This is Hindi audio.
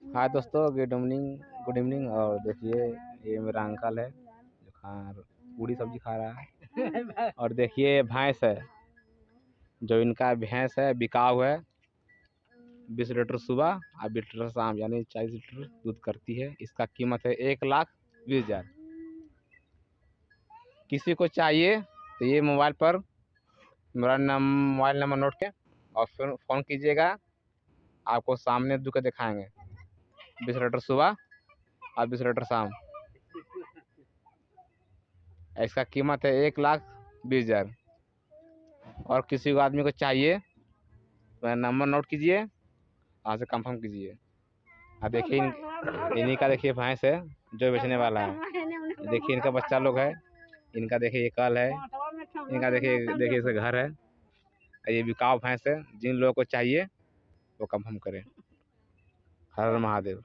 हाय दोस्तों, गुड इवनिंग। और देखिए, ये मेरा अंकल है जो पूरी सब्जी खा रहा है। और देखिए, ये भैंस है, जो इनका भैंस है बिकाऊ है। 20 लीटर सुबह और 20 लीटर शाम, यानी 40 लीटर दूध करती है। इसका कीमत है 1,20,000। किसी को चाहिए तो ये मोबाइल पर मेरा मोबाइल नंबर नोट के और फिर फ़ोन कीजिएगा। आपको सामने दूध के दिखाएंगे। 20 लीटर सुबह और 20 लीटर शाम। इसका कीमत है 1,20,000। और किसी को आदमी को चाहिए तो नंबर नोट कीजिए, वहाँ से कंफर्म कीजिए। अब देखिए, इन्हीं का देखिए भैंस है जो बेचने वाला है। देखिए, इनका बच्चा लोग है। इनका देखिए ये कल है। इनका देखिए इसका घर है। ये बिकाऊ भैंस है। जिन लोगों को चाहिए वो कंफर्म करें। हर हर महादेव।